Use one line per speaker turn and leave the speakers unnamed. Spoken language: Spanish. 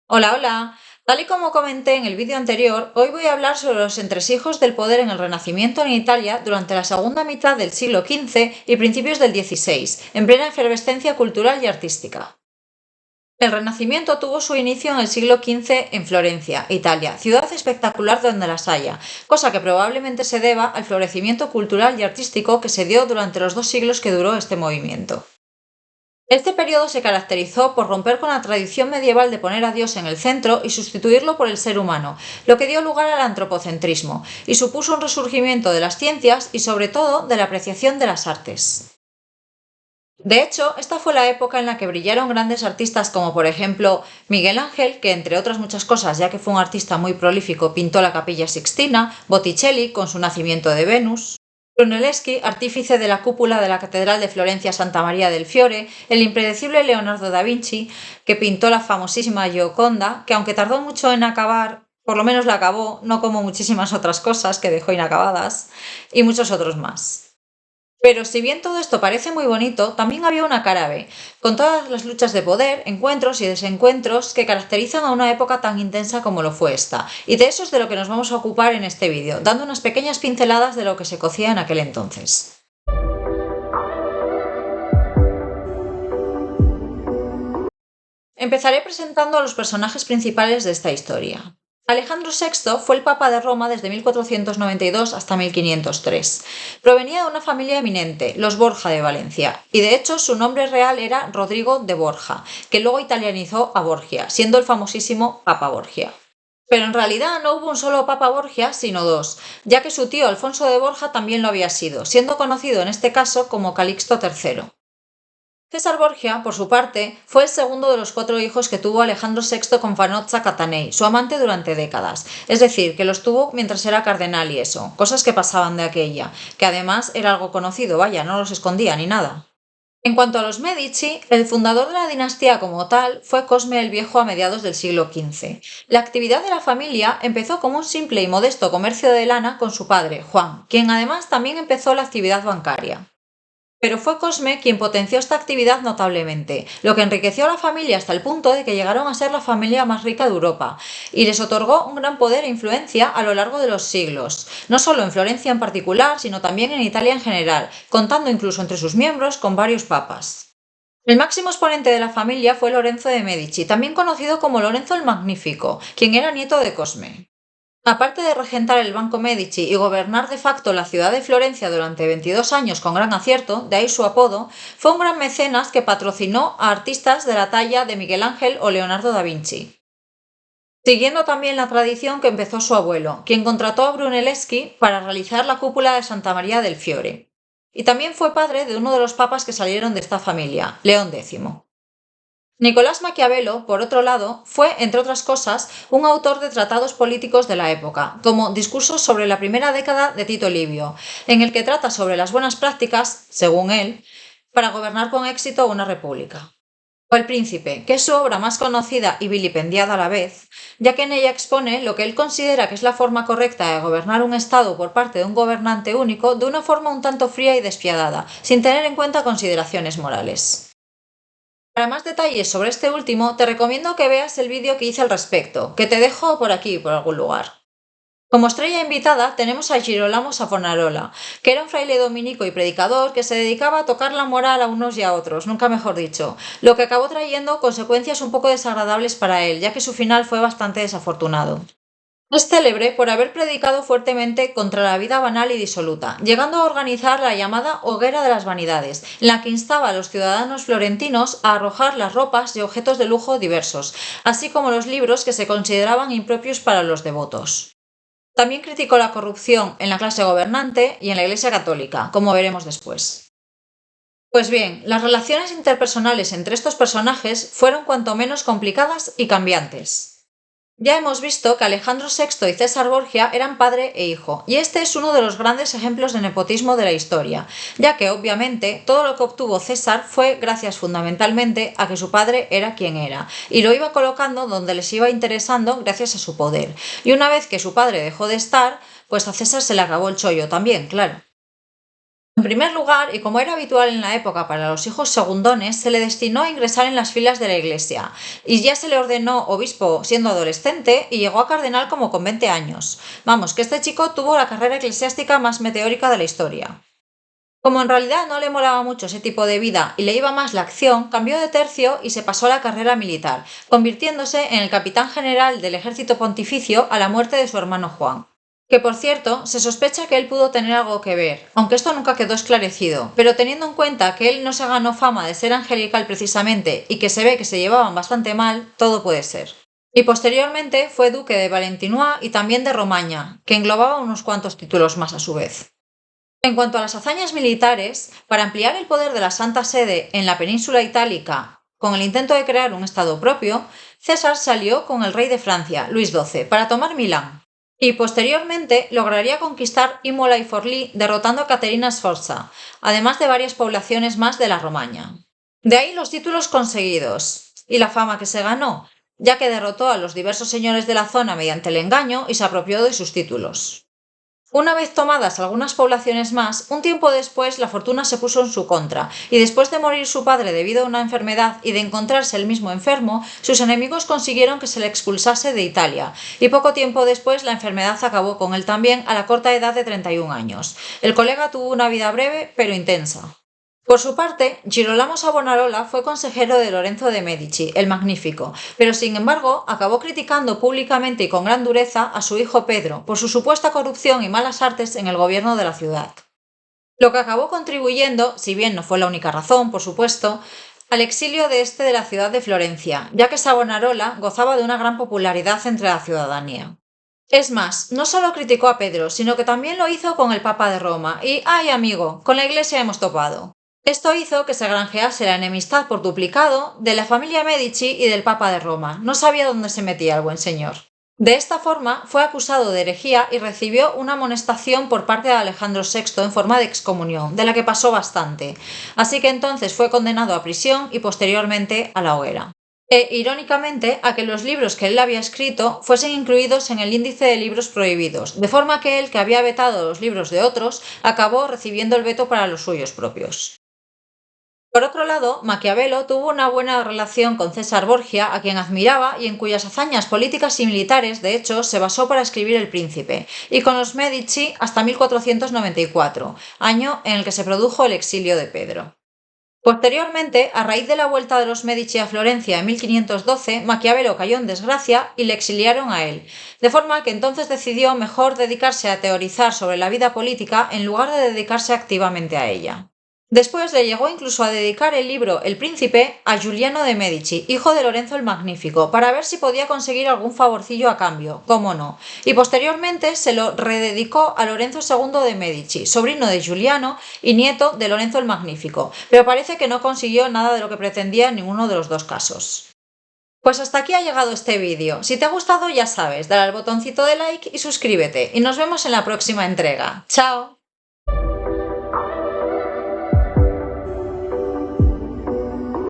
Hola, hola. Tal y como comenté en el vídeo anterior, hoy voy a hablar sobre los entresijos del poder en el Renacimiento en Italia durante la segunda mitad del siglo XV y principios del XVI, en plena efervescencia cultural y artística. El Renacimiento tuvo su inicio en el siglo XV en Florencia, Italia, ciudad espectacular donde las haya, cosa que probablemente se deba al florecimiento cultural y artístico que se dio durante los 2 siglos que duró este movimiento. Este periodo se caracterizó por romper con la tradición medieval de poner a Dios en el centro y sustituirlo por el ser humano, lo que dio lugar al antropocentrismo, y supuso un resurgimiento de las ciencias y sobre todo de la apreciación de las artes. De hecho, esta fue la época en la que brillaron grandes artistas como por ejemplo Miguel Ángel, que entre otras muchas cosas, ya que fue un artista muy prolífico, pintó la Capilla Sixtina, Botticelli con su Nacimiento de Venus, Brunelleschi, artífice de la cúpula de la Catedral de Florencia Santa María del Fiore, el impredecible Leonardo da Vinci, que pintó la famosísima Gioconda, que aunque tardó mucho en acabar, por lo menos la acabó, no como muchísimas otras cosas que dejó inacabadas, y muchos otros más. Pero si bien todo esto parece muy bonito, también había una cara B, con todas las luchas de poder, encuentros y desencuentros que caracterizan a una época tan intensa como lo fue esta. Y de eso es de lo que nos vamos a ocupar en este vídeo, dando unas pequeñas pinceladas de lo que se cocía en aquel entonces. Empezaré presentando a los personajes principales de esta historia. Alejandro VI fue el Papa de Roma desde 1492 hasta 1503. Provenía de una familia eminente, los Borja de Valencia, y de hecho su nombre real era Rodrigo de Borja, que luego italianizó a Borgia, siendo el famosísimo Papa Borgia. Pero en realidad no hubo un solo Papa Borgia, sino dos, ya que su tío Alfonso de Borja también lo había sido, siendo conocido en este caso como Calixto III. César Borgia, por su parte, fue el segundo de los 4 hijos que tuvo Alejandro VI con Fanoza Catanei, su amante durante décadas. Es decir, que los tuvo mientras era cardenal y eso, cosas que pasaban de aquella, que además era algo conocido, vaya, no los escondía ni nada. En cuanto a los Medici, el fundador de la dinastía como tal fue Cosme el Viejo a mediados del siglo XV. La actividad de la familia empezó como un simple y modesto comercio de lana con su padre, Juan, quien además también empezó la actividad bancaria. Pero fue Cosme quien potenció esta actividad notablemente, lo que enriqueció a la familia hasta el punto de que llegaron a ser la familia más rica de Europa, y les otorgó un gran poder e influencia a lo largo de los siglos, no solo en Florencia en particular, sino también en Italia en general, contando incluso entre sus miembros con varios papas. El máximo exponente de la familia fue Lorenzo de Medici, también conocido como Lorenzo el Magnífico, quien era nieto de Cosme. Aparte de regentar el Banco Medici y gobernar de facto la ciudad de Florencia durante 22 años con gran acierto, de ahí su apodo, fue un gran mecenas que patrocinó a artistas de la talla de Miguel Ángel o Leonardo da Vinci. Siguiendo también la tradición que empezó su abuelo, quien contrató a Brunelleschi para realizar la cúpula de Santa María del Fiore. Y también fue padre de uno de los papas que salieron de esta familia, León X. Nicolás Maquiavelo, por otro lado, fue, entre otras cosas, un autor de tratados políticos de la época, como Discursos sobre la primera década de Tito Livio, en el que trata sobre las buenas prácticas, según él, para gobernar con éxito una república. O El Príncipe, que es su obra más conocida y vilipendiada a la vez, ya que en ella expone lo que él considera que es la forma correcta de gobernar un Estado por parte de un gobernante único de una forma un tanto fría y despiadada, sin tener en cuenta consideraciones morales. Para más detalles sobre este último, te recomiendo que veas el vídeo que hice al respecto, que te dejo por aquí, por algún lugar. Como estrella invitada tenemos a Girolamo Savonarola, que era un fraile dominico y predicador que se dedicaba a tocar la moral a unos y a otros, nunca mejor dicho, lo que acabó trayendo consecuencias un poco desagradables para él, ya que su final fue bastante desafortunado. Es célebre por haber predicado fuertemente contra la vida banal y disoluta, llegando a organizar la llamada Hoguera de las Vanidades, en la que instaba a los ciudadanos florentinos a arrojar las ropas y objetos de lujo diversos, así como los libros que se consideraban impropios para los devotos. También criticó la corrupción en la clase gobernante y en la Iglesia católica, como veremos después. Pues bien, las relaciones interpersonales entre estos personajes fueron cuanto menos complicadas y cambiantes. Ya hemos visto que Alejandro VI y César Borgia eran padre e hijo, y este es uno de los grandes ejemplos de nepotismo de la historia, ya que obviamente todo lo que obtuvo César fue gracias fundamentalmente a que su padre era quien era, y lo iba colocando donde les iba interesando gracias a su poder. Y una vez que su padre dejó de estar, pues a César se le acabó el chollo también, claro. En primer lugar, y como era habitual en la época para los hijos segundones, se le destinó a ingresar en las filas de la Iglesia, y ya se le ordenó obispo siendo adolescente y llegó a cardenal como con 20 años. Vamos, que este chico tuvo la carrera eclesiástica más meteórica de la historia. Como en realidad no le molaba mucho ese tipo de vida y le iba más la acción, cambió de tercio y se pasó a la carrera militar, convirtiéndose en el capitán general del ejército pontificio a la muerte de su hermano Juan. Que por cierto, se sospecha que él pudo tener algo que ver, aunque esto nunca quedó esclarecido, pero teniendo en cuenta que él no se ganó fama de ser angelical precisamente y que se ve que se llevaban bastante mal, todo puede ser. Y posteriormente fue duque de Valentinois y también de Romaña, que englobaba unos cuantos títulos más a su vez. En cuanto a las hazañas militares, para ampliar el poder de la Santa Sede en la península itálica con el intento de crear un Estado propio, César se alió con el rey de Francia, Luis XII, para tomar Milán. Y posteriormente lograría conquistar Imola y Forlì derrotando a Caterina Sforza, además de varias poblaciones más de la Romaña. De ahí los títulos conseguidos y la fama que se ganó, ya que derrotó a los diversos señores de la zona mediante el engaño y se apropió de sus títulos. Una vez tomadas algunas poblaciones más, un tiempo después la fortuna se puso en su contra, y después de morir su padre debido a una enfermedad y de encontrarse él mismo enfermo, sus enemigos consiguieron que se le expulsase de Italia, y poco tiempo después la enfermedad acabó con él también a la corta edad de 31 años. El colega tuvo una vida breve pero intensa. Por su parte, Girolamo Savonarola fue consejero de Lorenzo de Medici, el Magnífico, pero sin embargo acabó criticando públicamente y con gran dureza a su hijo Pedro por su supuesta corrupción y malas artes en el gobierno de la ciudad. Lo que acabó contribuyendo, si bien no fue la única razón, por supuesto, al exilio de este de la ciudad de Florencia, ya que Savonarola gozaba de una gran popularidad entre la ciudadanía. Es más, no solo criticó a Pedro, sino que también lo hizo con el Papa de Roma y, ¡ay amigo!, con la Iglesia hemos topado. Esto hizo que se granjease la enemistad por duplicado de la familia Medici y del Papa de Roma. No sabía dónde se metía el buen señor. De esta forma, fue acusado de herejía y recibió una amonestación por parte de Alejandro VI en forma de excomunión, de la que pasó bastante. Así que entonces fue condenado a prisión y posteriormente a la hoguera. Irónicamente, a que los libros que él había escrito fuesen incluidos en el índice de libros prohibidos, de forma que él, que había vetado los libros de otros, acabó recibiendo el veto para los suyos propios. Por otro lado, Maquiavelo tuvo una buena relación con César Borgia, a quien admiraba y en cuyas hazañas políticas y militares, de hecho, se basó para escribir El Príncipe, y con los Medici hasta 1494, año en el que se produjo el exilio de Pedro. Posteriormente, a raíz de la vuelta de los Medici a Florencia en 1512, Maquiavelo cayó en desgracia y le exiliaron a él, de forma que entonces decidió mejor dedicarse a teorizar sobre la vida política en lugar de dedicarse activamente a ella. Después le llegó incluso a dedicar el libro El Príncipe a Giuliano de Medici, hijo de Lorenzo el Magnífico, para ver si podía conseguir algún favorcillo a cambio, cómo no, y posteriormente se lo rededicó a Lorenzo II de Medici, sobrino de Giuliano y nieto de Lorenzo el Magnífico, pero parece que no consiguió nada de lo que pretendía en ninguno de los dos casos. Pues hasta aquí ha llegado este vídeo. Si te ha gustado ya sabes, dale al botoncito de like y suscríbete, y nos vemos en la próxima entrega. ¡Chao!